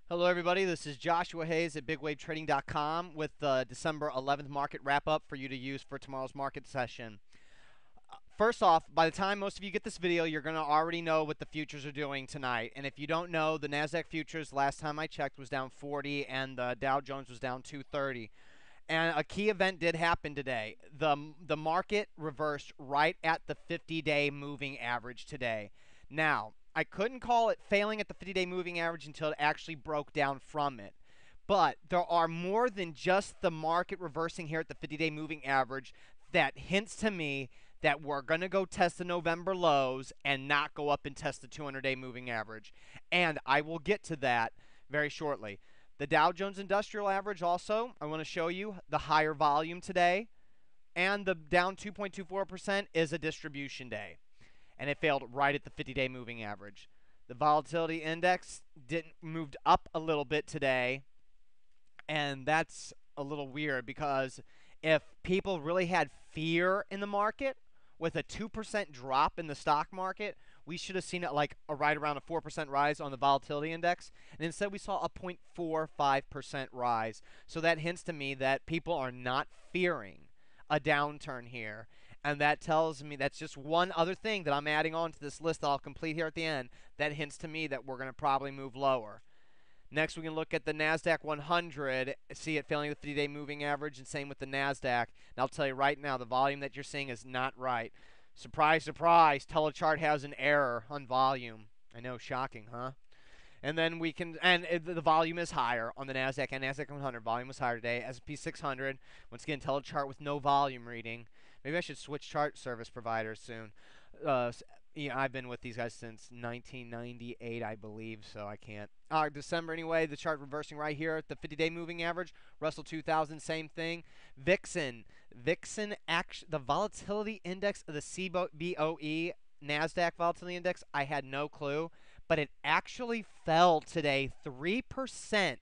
Hello, everybody. This is Joshua Hayes at BigWaveTrading.com with the December 11th market wrap up for you to use for tomorrow's market session. First off, by the time most of you get this video, you're going to already know what the futures are doing tonight. And if you don't know, the NASDAQ futures, last time I checked, was down 40 and the Dow Jones was down 230. And a key event did happen today. The market reversed right at the 50-day moving average today. Now, I couldn't call it failing at the 50-day moving average until it actually broke down from it. But there are more than just the market reversing here at the 50-day moving average that hints to me that we're going to go test the November lows and not go up and test the 200-day moving average. And I will get to that very shortly. The Dow Jones Industrial Average also, I want to show you the higher volume today. And the down 2.24% is a distribution day. And it failed right at the 50-day moving average. The volatility index didn't moved up a little bit today. And that's a little weird because if people really had fear in the market with a 2% drop in the stock market, we should have seen it like right around a 4% rise on the volatility index. And instead, we saw a 0.45% rise. So that hints to me that people are not fearing a downturn here. And that tells me that's just one other thing that I'm adding on to this list that I'll complete here at the end that hints to me that we're going to probably move lower. Next, we can look at the NASDAQ 100, see it failing the 50-day moving average, and same with the NASDAQ. And I'll tell you right now, the volume that you're seeing is not right. Surprise, surprise, Telechart has an error on volume. I know, shocking, huh? And then we can, and the volume is higher on the NASDAQ and NASDAQ 100. Volume was higher today. S&P 600, once again, Telechart with no volume reading. Maybe I should switch chart service providers soon. Yeah, I've been with these guys since 1998, I believe, so I can't. December anyway, the chart reversing right here at the 50-day moving average. Russell 2000, same thing. Vixen, the volatility index of the CBOE NASDAQ volatility index, I had no clue, but it actually fell today 3%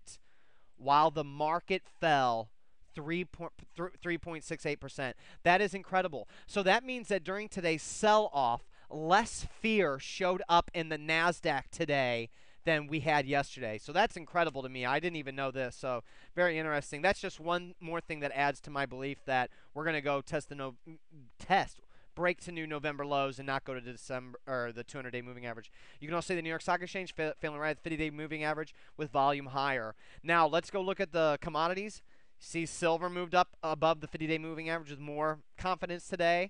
while the market fell 3.68%. That is incredible. So that means that during today's sell-off, less fear showed up in the NASDAQ today than we had yesterday. So that's incredible to me. I didn't even know this. So very interesting. That's just one more thing that adds to my belief that we're going to go break to new November lows and not go to December or the 200-day moving average. You can also see the New York Stock Exchange failing right at the 50-day moving average with volume higher. Now let's go look at the commodities. See, silver moved up above the 50-day moving average with more confidence today.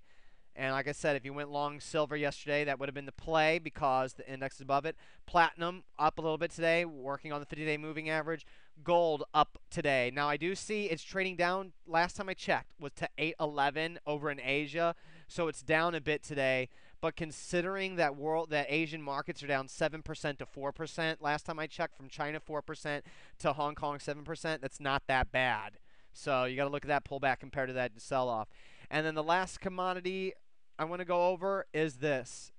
And like I said, if you went long silver yesterday, that would have been the play because the index is above it. Platinum up a little bit today, working on the 50-day moving average. Gold up today. Now, I do see it's trading down. Last time I checked was to 811 over in Asia, so it's down a bit today. But considering that Asian markets are down 7% to 4%, last time I checked from China 4% to Hong Kong 7%, that's not that bad. So you got to look at that pullback compared to that sell-off. And then the last commodity I want to go over is this.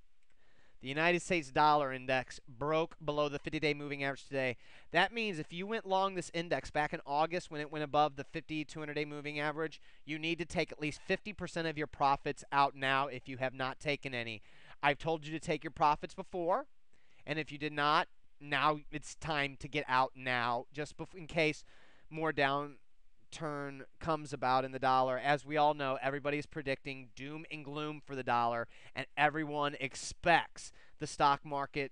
The United States dollar index broke below the 50-day moving average today. That means if you went long this index back in August when it went above the 50, 200-day moving average, you need to take at least 50% of your profits out now if you have not taken any. I've told you to take your profits before, and if you did not, now it's time to get out now, just in case more downturn comes about in the dollar. As we all know, everybody's predicting doom and gloom for the dollar, and everyone expects the stock market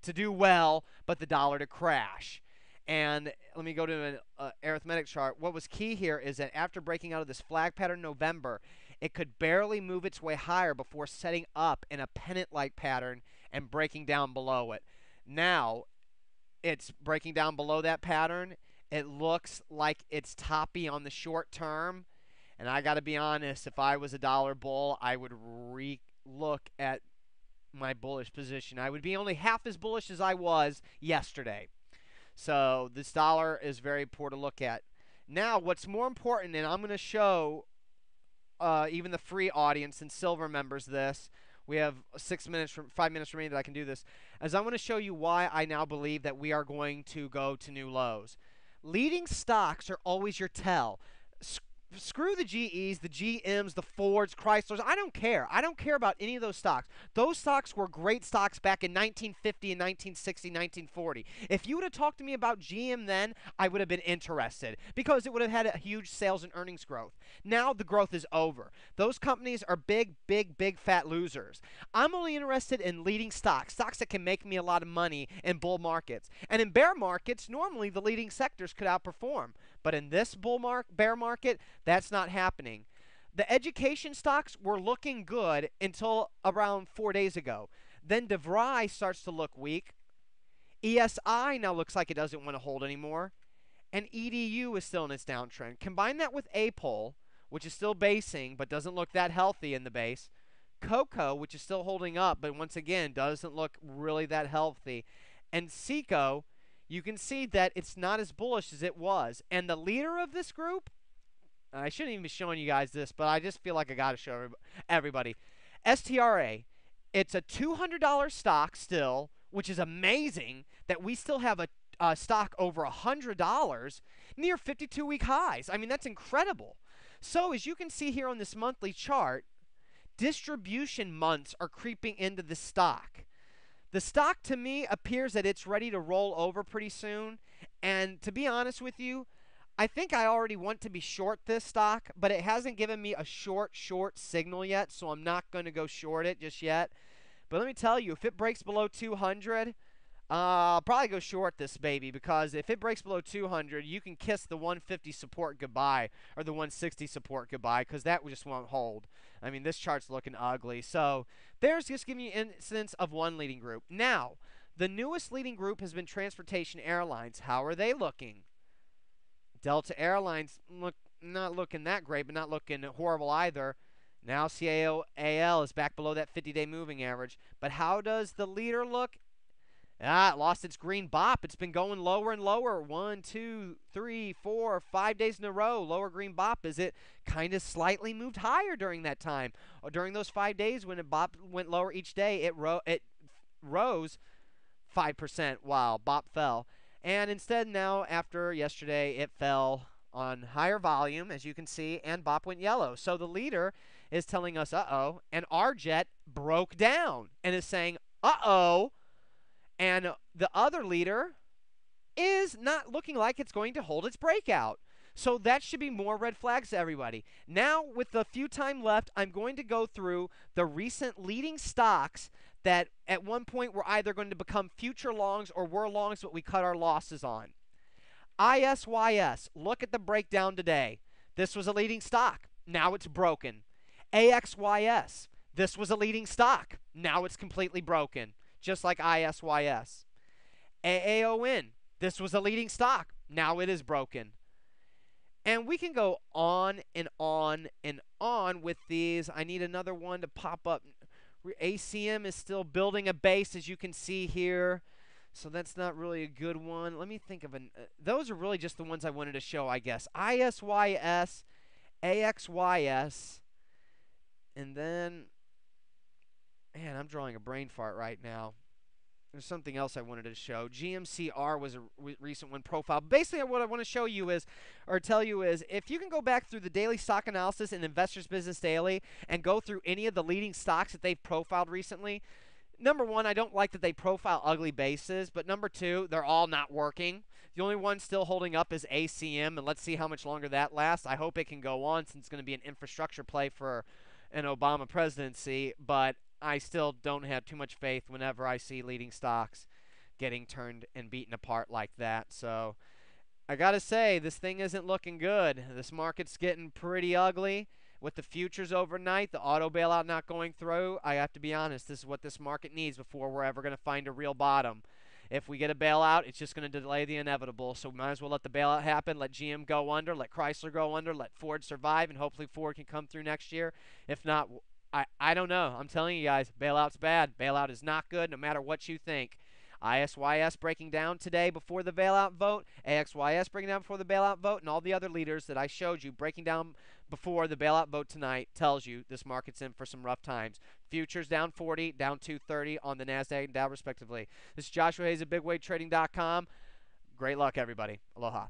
to do well, but the dollar to crash. And let me go to an arithmetic chart. What was key here is that after breaking out of this flag pattern in November, it could barely move its way higher before setting up in a pennant-like pattern and breaking down below it. Now, it's breaking down below that pattern. It looks like it's toppy on the short term. And I got to be honest, if I was a dollar bull, I would look at my bullish position. I would be only half as bullish as I was yesterday. So this dollar is very poor to look at. Now, what's more important, and I'm going to show even the free audience and silver members this. We have 5 minutes remaining that I can do this. As I'm going to show you why I now believe that we are going to go to new lows. Leading stocks are always your tell. Screw the GEs, the GMs, the Fords, Chryslers. I don't care. I don't care about any of those stocks. Those stocks were great stocks back in 1950 and 1960, 1940. If you would have talked to me about GM then, I would have been interested because it would have had a huge sales and earnings growth. Now the growth is over. Those companies are big, big, big fat losers. I'm only interested in leading stocks, stocks that can make me a lot of money in bull markets. And in bear markets, normally the leading sectors could outperform. But in this bear market, that's not happening. The education stocks were looking good until around 4 days ago. Then DeVry starts to look weak. ESI now looks like it doesn't want to hold anymore. And EDU is still in its downtrend. Combine that with APOL, which is still basing but doesn't look that healthy in the base. Coco, which is still holding up but once again doesn't look really that healthy. And Seco, you can see that it's not as bullish as it was. And the leader of this group, I shouldn't even be showing you guys this, but I just feel like I got to show everybody. STRA, it's a $200 stock still, which is amazing that we still have a stock over $100 near 52-week highs. I mean, that's incredible. So as you can see here on this monthly chart, distribution months are creeping into the stock. The stock, to me, appears that it's ready to roll over pretty soon. And to be honest with you, I think I already want to be short this stock, but it hasn't given me a short signal yet, so I'm not going to go short it just yet. But let me tell you, if it breaks below 200, I'll probably go short this baby, because if it breaks below 200, you can kiss the 150 support goodbye or the 160 support goodbye, because that just won't hold. I mean, this chart's looking ugly. So there's just giving you an instance of one leading group. Now, the newest leading group has been Transportation Airlines. How are they looking? Delta Airlines not looking that great, but not looking horrible either. Now CAOL is back below that 50-day moving average. But how does the leader look? It lost its green bop. It's been going lower and lower. 1, 2, 3, 4, 5 days in a row. Lower green bop. Is it kind of slightly moved higher during that time? Or during those 5 days when it bop went lower each day, it rose 5% while bop fell. And instead now, after yesterday, it fell on higher volume, as you can see, and bop went yellow. So the leader is telling us, uh-oh, and RJet broke down and is saying, uh-oh. And the other leader is not looking like it's going to hold its breakout. So that should be more red flags to everybody. Now, with the few time left, I'm going to go through the recent leading stocks that at one point were either going to become future longs or were longs, but we cut our losses on. ISYS, look at the breakdown today. This was a leading stock. Now it's broken. AXYS, this was a leading stock. Now it's completely broken, just like ISYS. AAON, this was a leading stock. Now it is broken. And we can go on and on and on with these. I need another one to pop up. ACM is still building a base, as you can see here. So that's not really a good one. Let me think of an... those are really just the ones I wanted to show, I guess. ISYS, AXYS, and then... Man, I'm drawing a brain fart right now. There's something else I wanted to show. GMCR was a recent one profile. Basically, what I want to show you is, or tell you is, if you can go back through the daily stock analysis in Investors Business Daily and go through any of the leading stocks that they've profiled recently, number one, I don't like that they profile ugly bases, but number two, they're all not working. The only one still holding up is ACM, and let's see how much longer that lasts. I hope it can go on, since it's going to be an infrastructure play for an Obama presidency, but I still don't have too much faith whenever I see leading stocks getting turned and beaten apart like that. So I got to say, this thing isn't looking good. This market's getting pretty ugly. With the futures overnight, the auto bailout not going through, I have to be honest, this is what this market needs before we're ever going to find a real bottom. If we get a bailout, it's just going to delay the inevitable. So we might as well let the bailout happen, let GM go under, let Chrysler go under, let Ford survive, and hopefully Ford can come through next year. If not, I don't know. I'm telling you guys, bailout's bad. Bailout is not good, no matter what you think. ISYS breaking down today before the bailout vote, AXYS breaking down before the bailout vote, and all the other leaders that I showed you breaking down before the bailout vote tonight tells you this market's in for some rough times. Futures down 40, down 230 on the NASDAQ and Dow respectively. This is Joshua Hayes at BigWaveTrading.com. Great luck, everybody. Aloha.